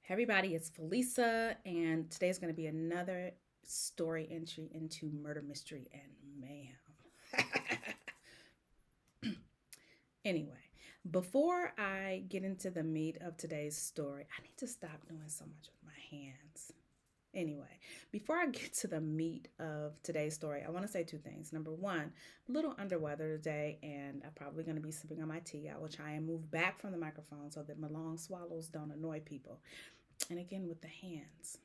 Hey everybody, it's Felisa, and today's going to be another story entry into murder, mystery, and mayhem. Anyway, before I get into the meat of today's story, I need to stop doing so much with my hands. Anyway, before I get to the meat of today's story, I want to say two things. Number one, I'm a little under weather today, and I'm probably going to be sipping on my tea. I will try and move back from the microphone so that my long swallows don't annoy people. And again, with the hands.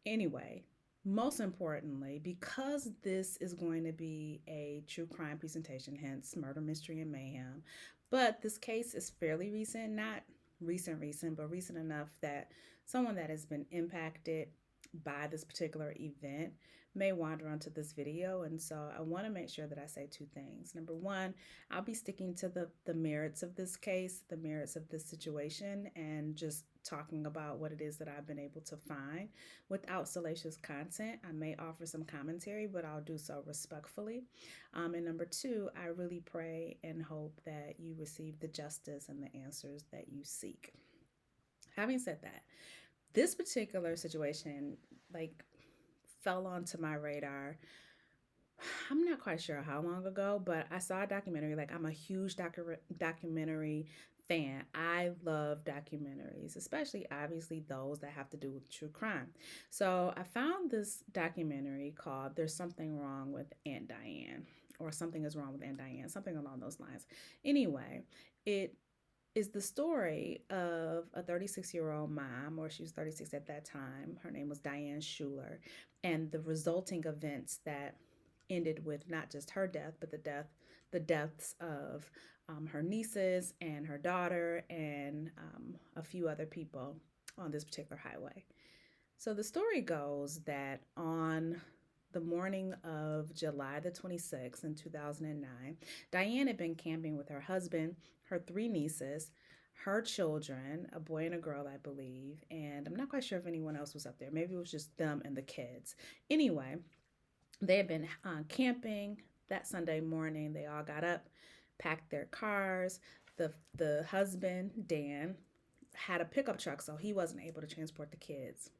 Anyway, most importantly, because this is going to be a true crime presentation, hence murder, mystery, and mayhem, but this case is fairly recent, not recent, but recent enough that someone that has been impacted by this particular event may wander onto this video. And so I want to make sure that I say two things. Number one, I'll be sticking to the merits of this case, the merits of this situation, and just talking about what it is that I've been able to find without salacious content. I may offer some commentary, but I'll do so respectfully. And number two, I really pray and hope that you receive the justice and the answers that you seek. Having said that, this particular situation, like, fell onto my radar. I'm not quite sure how long ago, but I saw a documentary. Like, I'm a huge documentary fan. I love documentaries, especially obviously those that have to do with true crime. So I found this documentary called There's Something Wrong with Aunt Diane, or Something is Wrong with Aunt Diane, something along those lines. Anyway, it is the story of a 36-year-old mom, or she was 36 at that time. Her name was Diane Schuler, and the resulting events that ended with not just her death, but the deaths of her nieces and her daughter and a few other people on this particular highway. So the story goes that on the morning of July the 26th in 2009, Diane had been camping with her husband, her three nieces, her children, a boy and a girl, I believe, and I'm not quite sure if anyone else was up there. Maybe it was just them and the kids. Anyway, they had been camping that Sunday morning. They all got up, packed their cars. The husband, Dan, had a pickup truck, so he wasn't able to transport the kids.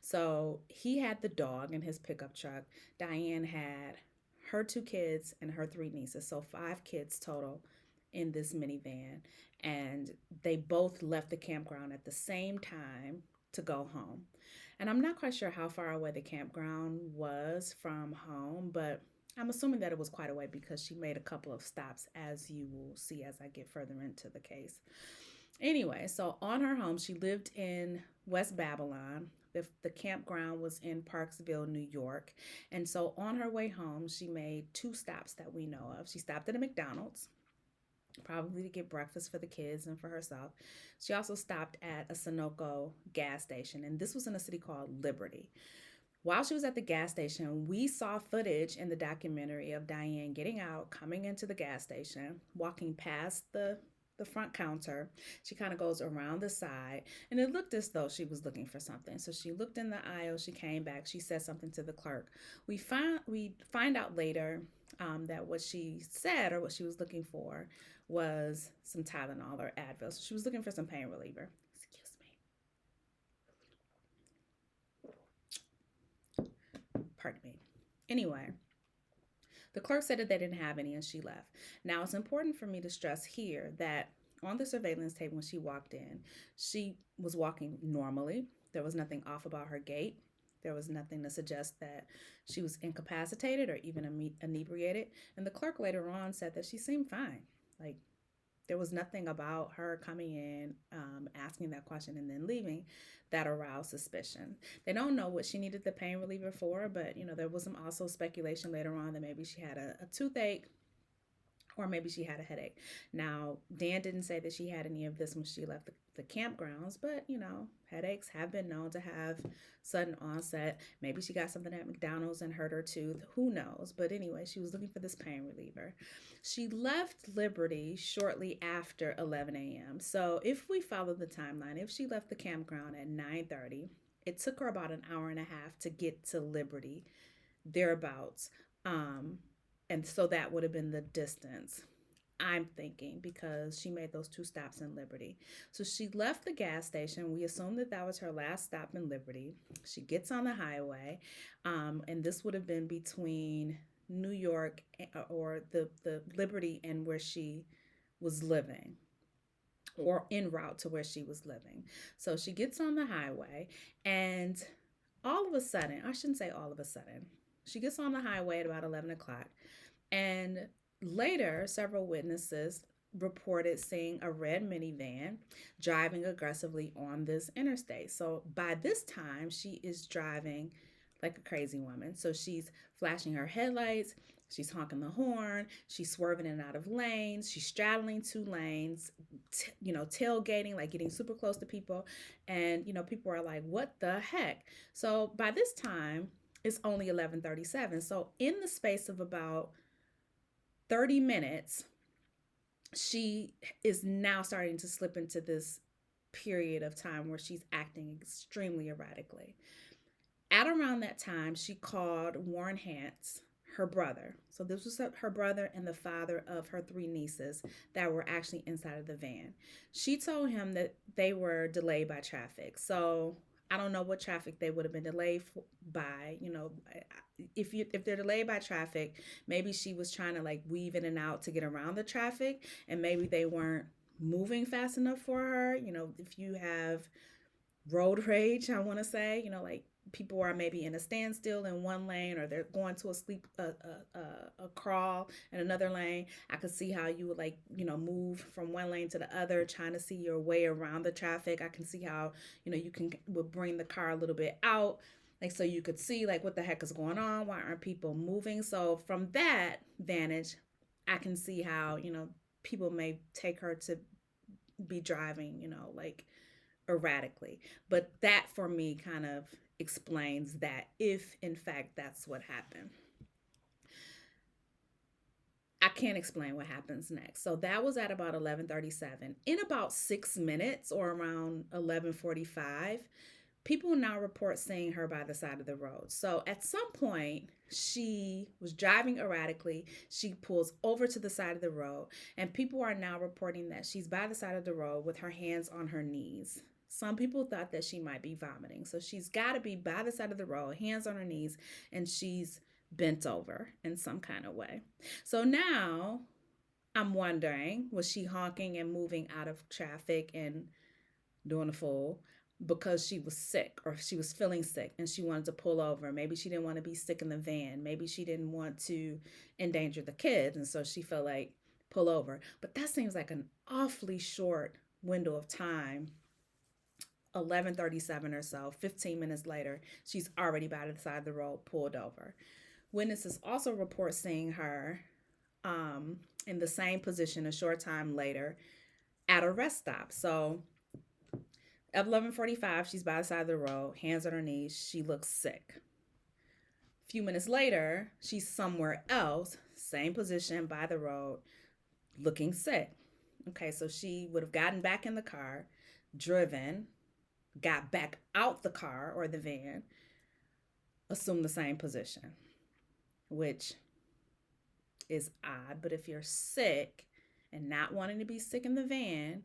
So he had the dog in his pickup truck. Diane had her two kids and her three nieces, so five kids total in this minivan. And they both left the campground at the same time to go home. And I'm not quite sure how far away the campground was from home, but I'm assuming that it was quite a way because she made a couple of stops, as you will see as I get further into the case. Anyway, so on her home, she lived in West Babylon. The campground was in Parksville, New York. And so on her way home, she made two stops that we know of. She stopped at a McDonald's, probably to get breakfast for the kids and for herself. She also stopped at a Sunoco gas station, and this was in a city called Liberty. While she was at the gas station, we saw footage in the documentary of Diane getting out, coming into the gas station, walking past the front counter. She kind of goes around the side, and it looked as though she was looking for something. So she looked in the aisle, she came back, she said something to the clerk. We find out later that what she said, or what she was looking for, was some Tylenol or Advil. So she was looking for some pain reliever. Excuse me. Pardon me. Anyway, the clerk said that they didn't have any and she left. Now, it's important for me to stress here that on the surveillance tape when she walked in, she was walking normally. There was nothing off about her gait. There was nothing to suggest that she was incapacitated or even inebriated. And the clerk later on said that she seemed fine. Like, there was nothing about her coming in, asking that question, and then leaving that aroused suspicion. They don't know what she needed the pain reliever for, but there was some also speculation later on that maybe she had a toothache, or maybe she had a headache. Now, Dan didn't say that she had any of this when she left the campgrounds, but headaches have been known to have sudden onset. Maybe she got something at McDonald's and hurt her tooth. Who knows? But anyway, she was looking for this pain reliever. She left Liberty shortly after 11 a.m. So if we follow the timeline, if she left the campground at 9:30, it took her about an hour and a half to get to Liberty, thereabouts. And so that would have been the distance. I'm thinking, because she made those two stops in Liberty. So she left the gas station. We assume that that was her last stop in Liberty. She gets on the highway, and this would have been between New York or the Liberty and where she was living, or en route to where she was living. So she gets on the highway, and all of a sudden, I shouldn't say all of a sudden, she gets on the highway at about 11 o'clock. And later, several witnesses reported seeing a red minivan driving aggressively on this interstate. So by this time, she is driving like a crazy woman. So she's flashing her headlights, she's honking the horn, she's swerving in and out of lanes, she's straddling two lanes, tailgating, like getting super close to people. And, people are like, what the heck? So by this time, it's only 11:37. So in the space of about 30 minutes, she is now starting to slip into this period of time where she's acting extremely erratically. At around that time, she called Warren Hance, her brother. So this was her brother and the father of her three nieces that were actually inside of the van. She told him that they were delayed by traffic. So I don't know what traffic they would have been delayed by. If they're delayed by traffic, maybe she was trying to like weave in and out to get around the traffic, and maybe they weren't moving fast enough for her. If you have road rage, I want to say, like people are maybe in a standstill in one lane, or they're going to a crawl in another lane. I could see how you would like move from one lane to the other, trying to see your way around the traffic. I can see how would bring the car a little bit out, like so you could see like what the heck is going on, why aren't people moving. So from that vantage, I can see how people may take her to be driving like erratically. But that for me kind of explains that, if in fact that's what happened. I can't explain what happens next. So that was at about 11:37. In about 6 minutes, or around 11:45, people now report seeing her by the side of the road. So at some point, she was driving erratically. She pulls over to the side of the road, and people are now reporting that she's by the side of the road with her hands on her knees. Some people thought that she might be vomiting. So she's got to be by the side of the road, hands on her knees, and she's bent over in some kind of way. So now I'm wondering, was she honking and moving out of traffic and doing a fool because she was sick, or she was feeling sick and she wanted to pull over? Maybe she didn't want to be sick in the van. Maybe she didn't want to endanger the kids, and so she felt like pull over. But that seems like an awfully short window of time. 11:37 or so, 15 minutes later, she's already by the side of the road, pulled over. Witnesses also report seeing her in the same position a short time later at a rest stop. So at 11:45, she's by the side of the road, hands on her knees. She looks sick. A few minutes later, she's somewhere else, same position by the road, looking sick. Okay, so she would have gotten back in the car, driven, got back out the car or the van, assumed the same position, which is odd. But if you're sick and not wanting to be sick in the van,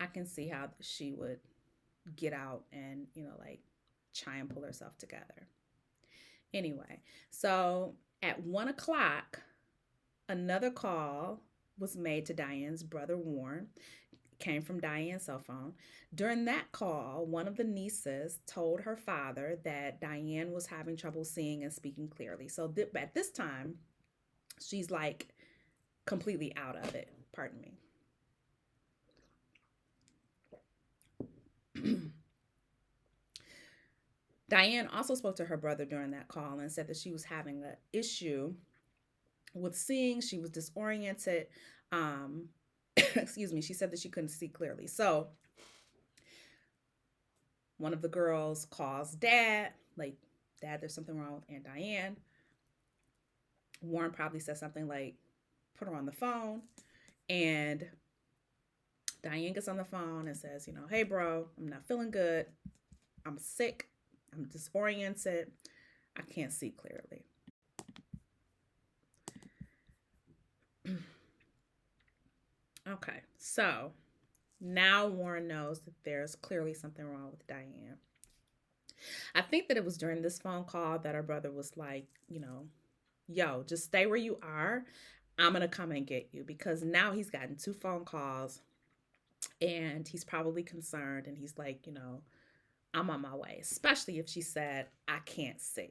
I can see how she would get out and, like try and pull herself together. Anyway, so at 1 o'clock, another call was made to Diane's brother, Warren. Came from Diane's cell phone. During that call, one of the nieces told her father that Diane was having trouble seeing and speaking clearly. So at this time, she's like completely out of it. Pardon me. Diane also spoke to her brother during that call and said that she was having an issue with seeing. She was disoriented. Excuse me. She said that she couldn't see clearly. So one of the girls calls Dad, like, Dad, there's something wrong with Aunt Diane. Warren probably said something like, put her on the phone. And Diane gets on the phone and says, hey, bro, I'm not feeling good. I'm sick. I'm disoriented. I can't see clearly. Okay, so now Warren knows that there's clearly something wrong with Diane. I think that it was during this phone call that her brother was like, yo, just stay where you are. I'm going to come and get you, because now he's gotten two phone calls and he's probably concerned, and he's like, I'm on my way, especially if she said, I can't see.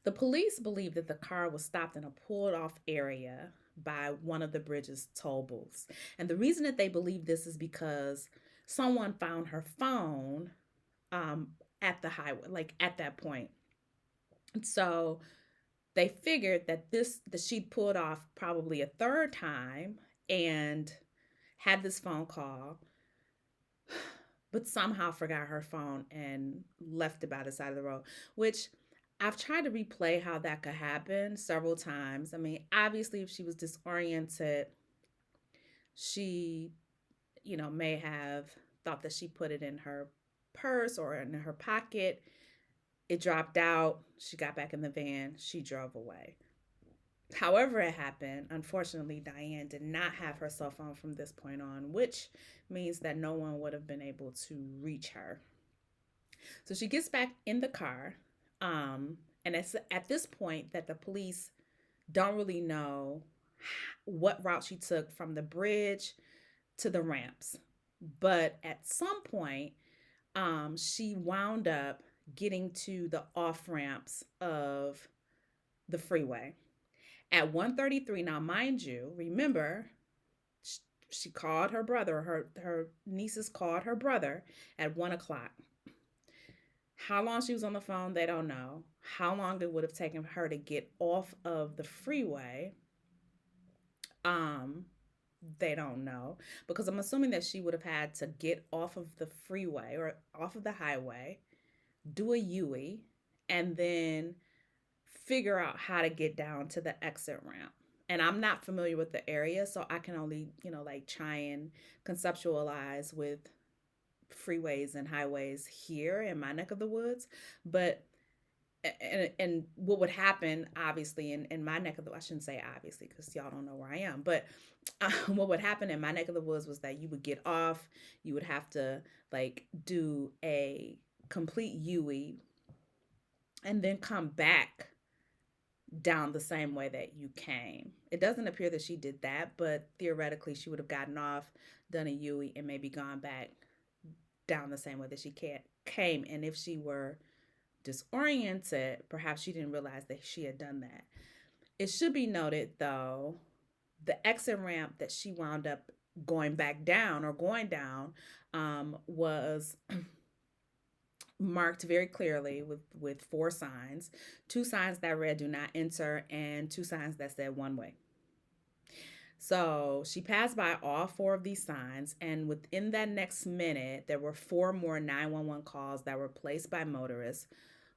The police believe that the car was stopped in a pulled off area by one of the bridge's toll booths. And the reason that they believe this is because someone found her phone um, at the highway, like at that point. So they figured that she'd pulled off probably a third time and had this phone call, but somehow forgot her phone and left it by the side of the road, which I've tried to replay how that could happen several times. I mean, obviously, if she was disoriented, she, may have thought that she put it in her purse or in her pocket. It dropped out. She got back in the van. She drove away. However, it happened, unfortunately, Diane did not have her cell phone from this point on, which means that no one would have been able to reach her. So she gets back in the car. And it's at this point that the police don't really know what route she took from the bridge to the ramps. But at some point, she wound up getting to the off ramps of the freeway at 1:33. Now, mind you, remember, she called her brother. Her nieces called her brother at 1 o'clock. How long she was on the phone, they don't know. How long it would have taken her to get off of the freeway, um, they don't know. Because I'm assuming that she would have had to get off of the freeway or off of the highway, do a UE, and then figure out how to get down to the exit ramp. And I'm not familiar with the area, so I can only, like try and conceptualize with freeways and highways here in my neck of the woods. But and what would happen, obviously, in my neck of the, I shouldn't say obviously because y'all don't know where I am, but what would happen in my neck of the woods was that you would get off, you would have to like do a complete UE and then come back down the same way that you came. It doesn't appear that she did that, but theoretically she would have gotten off, done a UE, and maybe gone back down the same way that she came. And if she were disoriented, perhaps she didn't realize that she had done that. It should be noted, though, the exit ramp that she wound up going back down or going down was marked very clearly with four signs, two signs that read do not enter and two signs that said one way. So she passed by all four of these signs, and within that next minute, there were four more 911 calls that were placed by motorists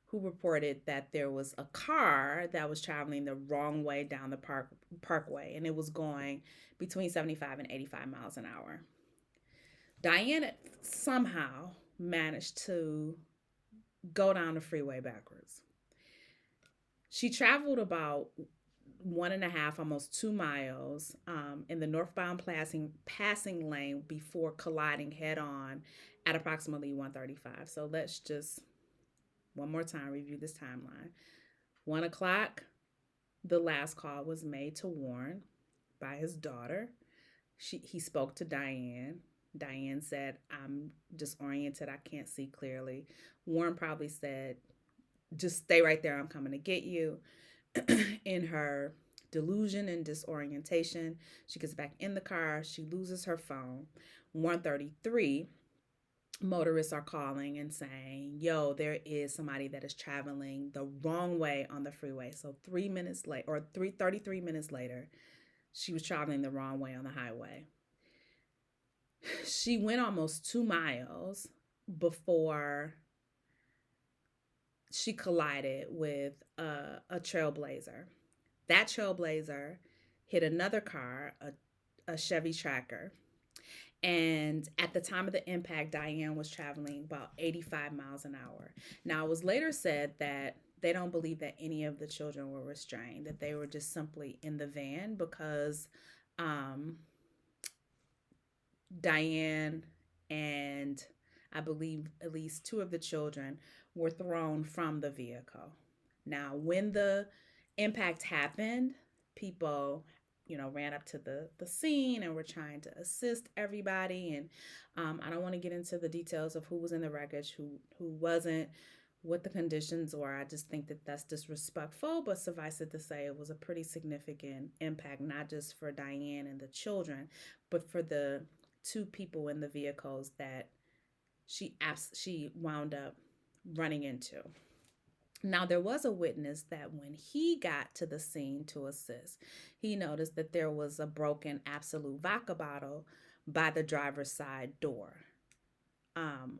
who reported that there was a car that was traveling the wrong way down the parkway, and it was going between 75 and 85 miles an hour. Diane somehow managed to go down the freeway backwards. She traveled about 1.5, almost 2 miles in the northbound passing lane before colliding head on at approximately 1:35. So let's just one more time review this timeline. 1 o'clock, the last call was made to Warren by his daughter. He spoke to Diane. Diane said, I'm disoriented. I can't see clearly. Warren probably said, just stay right there. I'm coming to get you. In her delusion and disorientation, she gets back in the car. She loses her phone. 1:33, motorists are calling and saying, yo, there is somebody that is traveling the wrong way on the freeway. So 3 minutes late, or 33 minutes later, she was traveling the wrong way on the highway. She went almost 2 miles before she collided with a trailblazer. That trailblazer hit another car, a Chevy Tracker. And at the time of the impact, Diane was traveling about 85 miles an hour. Now, it was later said that they don't believe that any of the children were restrained, that they were just simply in the van because Diane and I believe at least two of the children were thrown from the vehicle. Now, when the impact happened, people, ran up to the scene and were trying to assist everybody. And I don't want to get into the details of who was in the wreckage, who wasn't, what the conditions were. I just think that that's disrespectful, but suffice it to say, it was a pretty significant impact, not just for Diane and the children, but for the two people in the vehicles that she wound up running into. Now, there was a witness that when he got to the scene to assist, he noticed that there was a broken Absolute vodka bottle by the driver's side door.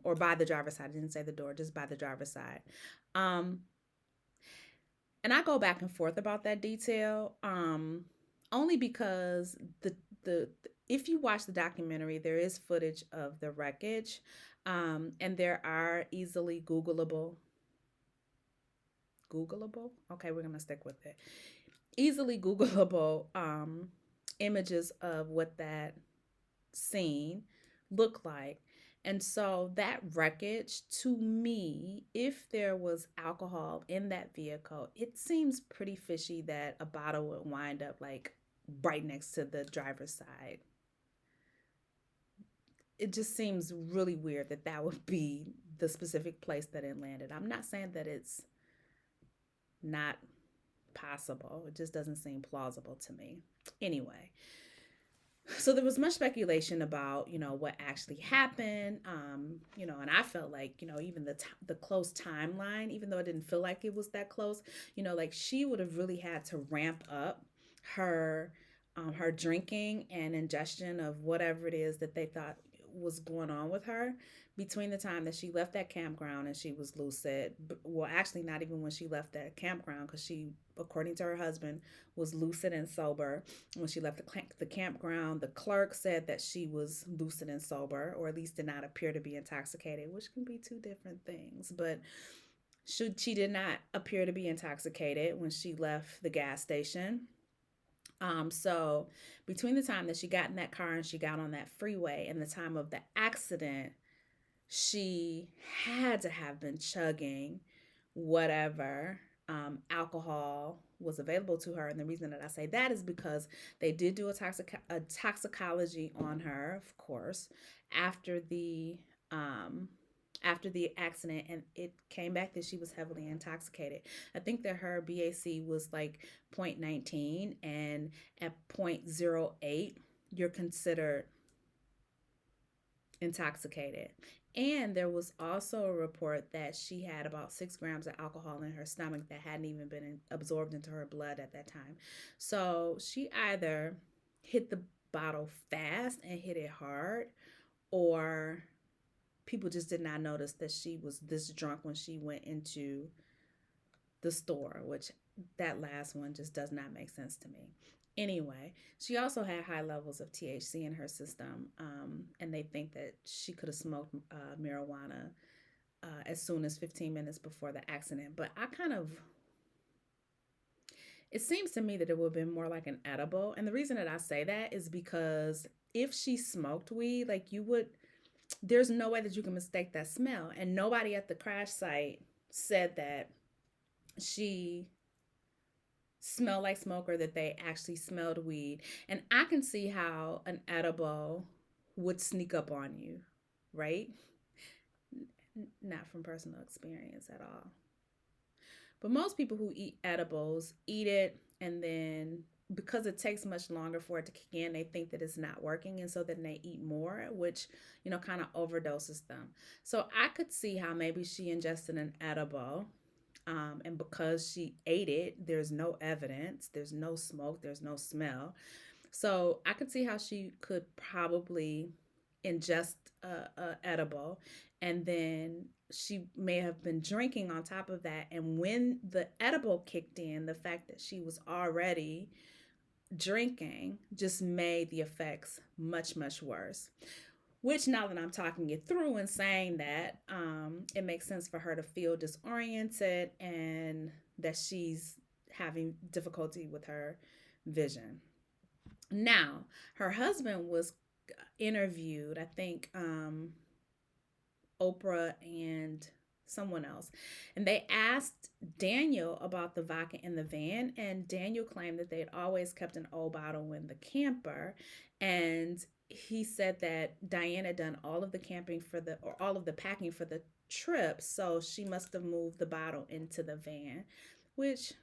Or by the driver's side. I didn't say the door, just by the driver's side. Um, and I go back and forth about that detail, only because the if you watch the documentary, there is footage of the wreckage, and there are easily Googleable. Okay, we're gonna stick with it. Easily Googleable images of what that scene looked like. And so that wreckage, to me, if there was alcohol in that vehicle, it seems pretty fishy that a bottle would wind up like right next to the driver's side. It just seems really weird that that would be the specific place that it landed. I'm not saying that it's not possible. It just doesn't seem plausible to me. Anyway, so there was much speculation about what actually happened, and I felt like even the close timeline, even though it didn't feel like it was that close, like she would have really had to ramp up her her drinking and ingestion of whatever it is that they thought was going on with her between the time that she left that campground and she was lucid. Well, actually, not even when she left that campground, because she, according to her husband, was lucid and sober when she left the campground. The clerk said that she was lucid and sober, or at least did not appear to be intoxicated, which can be two different things. But she did not appear to be intoxicated when she left the gas station. So between the time that she got in that car and she got on that freeway and the time of the accident, she had to have been chugging whatever alcohol was available to her. And the reason that I say that is because they did do a toxicology on her, of course, after the accident, and it came back that she was heavily intoxicated. I think that her BAC was like 0.19, and at 0.08 you're considered intoxicated. And there was also a report that she had about 6 grams of alcohol in her stomach that hadn't even been absorbed into her blood at that time. So she either hit the bottle fast and hit it hard, or people just did not notice that she was this drunk when she went into the store, which that last one just does not make sense to me. Anyway, she also had high levels of THC in her system, and they think that she could have smoked marijuana as soon as 15 minutes before the accident. But it seems to me that it would have been more like an edible. And the reason that I say that is because if she smoked weed, like there's no way that you can mistake that smell. And nobody at the crash site said that she smelled like smoke or that they actually smelled weed. And I can see how an edible would sneak up on you, right? Not from personal experience at all. But most people who eat edibles eat it, and then because it takes much longer for it to kick in, they think that it's not working, and so then they eat more, which kind of overdoses them. So I could see how maybe she ingested an edible, and because she ate it, there's no evidence, there's no smoke, there's no smell. So I could see how she could probably ingest a edible, and then she may have been drinking on top of that. And when the edible kicked in, the fact that she was already drinking just made the effects much, much worse. Which, now that I'm talking it through and saying that, it makes sense for her to feel disoriented and that she's having difficulty with her vision. Now, her husband was interviewed, I think, Oprah and someone else. And they asked Daniel about the vodka in the van. And Daniel claimed that they had always kept an old bottle in the camper. And he said that Diane had done all of the camping for the, or all of the packing for the trip. So she must have moved the bottle into the van, which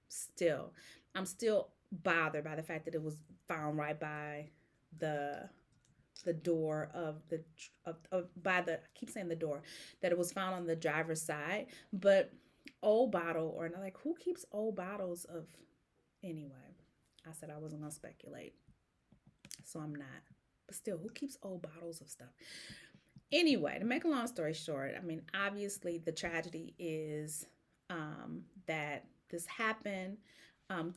still, I'm still bothered by the fact that it was found right by the door of the by the, I keep saying the door, that it was found on the driver's side. But old bottle, or not, like, who keeps old bottles of, anyway, I said I wasn't gonna speculate, so I'm not. But still, who keeps old bottles of stuff? Anyway, to make a long story short, I mean, obviously the tragedy is that this happened.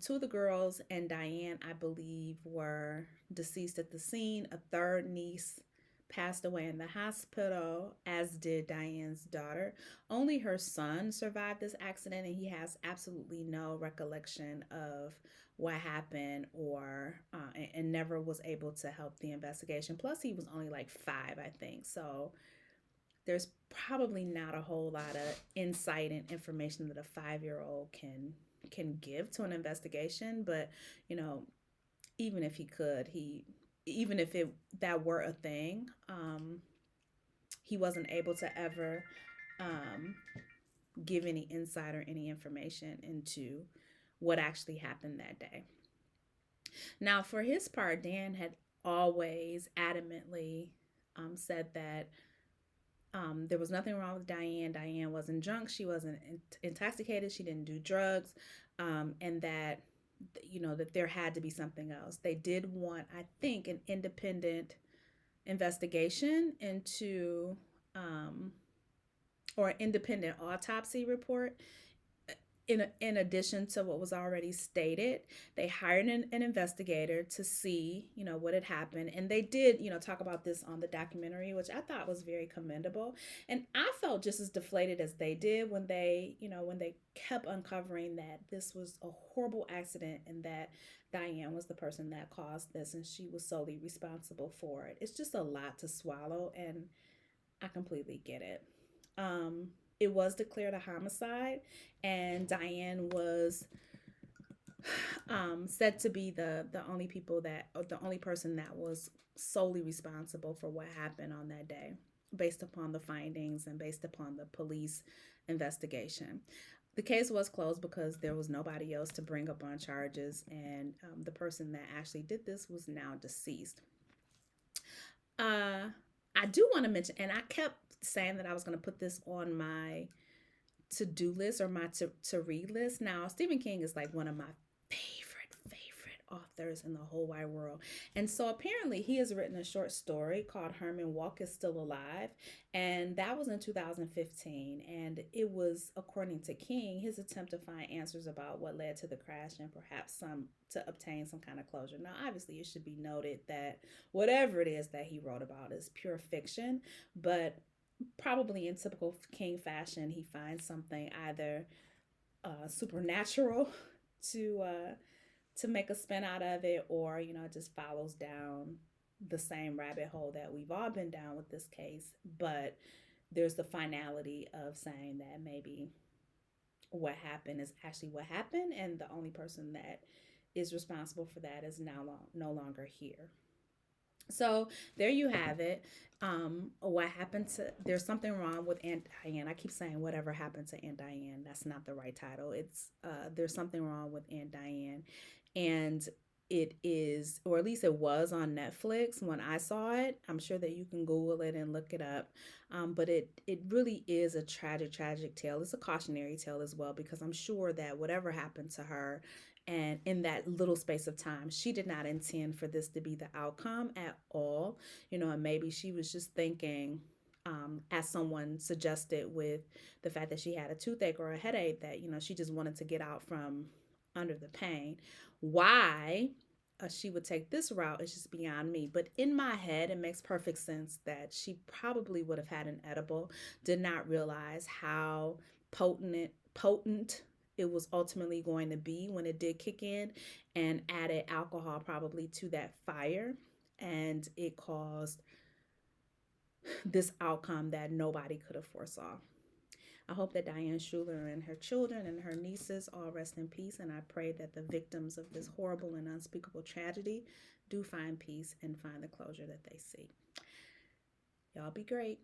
Two of the girls and Diane, I believe, were deceased at the scene. A third niece passed away in the hospital, as did Diane's daughter. Only her son survived this accident, and he has absolutely no recollection of what happened, or and never was able to help the investigation. Plus, he was only like 5, I think. So there's probably not a whole lot of insight and information that a 5-year-old can give to an investigation. But you know, even if he could, he even if it that were a thing, he wasn't able to ever um, give any insight or any information into what actually happened that day. Now, for his part, Dan had always adamantly said that there was nothing wrong with Diane. Diane wasn't drunk. She wasn't intoxicated. She didn't do drugs. And that, that there had to be something else. They did want, I think, an independent investigation into, or an independent autopsy report. In addition to what was already stated, they hired an investigator to see, what had happened. And they did, talk about this on the documentary, which I thought was very commendable. And I felt just as deflated as they did when they kept uncovering that this was a horrible accident, and that Diane was the person that caused this, and she was solely responsible for it. It's just a lot to swallow, and I completely get it. Um, it was declared a homicide, and Diane was said to be the only person that was solely responsible for what happened on that day, based upon the findings and based upon the police investigation. The case was closed because there was nobody else to bring up on charges, and the person that actually did this was now deceased. Uh, I do want to mention, and I kept saying that I was going to put this on my to do list, or my to read list. Now, Stephen King is like one of my favorite authors in the whole wide world. And so apparently he has written a short story called Herman Walk is Still Alive. And that was in 2015. And it was, according to King, his attempt to find answers about what led to the crash, and perhaps some to obtain some kind of closure. Now, obviously, it should be noted that whatever it is that he wrote about is pure fiction, but probably in typical King fashion, he finds something either supernatural to make a spin out of it, or it just follows down the same rabbit hole that we've all been down with this case. But there's the finality of saying that maybe what happened is actually what happened, and the only person that is responsible for that is now no longer here. So there you have it. What happened to? There's something wrong with Aunt Diane. I keep saying whatever happened to Aunt Diane. That's not the right title. It's there's something wrong with Aunt Diane, and it is, or at least it was, on Netflix when I saw it. I'm sure that you can Google it and look it up. But it really is a tragic tale. It's a cautionary tale as well, because I'm sure that whatever happened to her, and in that little space of time, she did not intend for this to be the outcome at all. And maybe she was just thinking, as someone suggested, with the fact that she had a toothache or a headache, that, she just wanted to get out from under the pain. Why she would take this route is just beyond me. But in my head, it makes perfect sense that she probably would have had an edible, did not realize how potent it was ultimately going to be when it did kick in, and added alcohol probably to that fire. and it caused this outcome that nobody could have foresaw. I hope that Diane Schuler and her children and her nieces all rest in peace, and I pray that the victims of this horrible and unspeakable tragedy do find peace and find the closure that they seek. Y'all be great.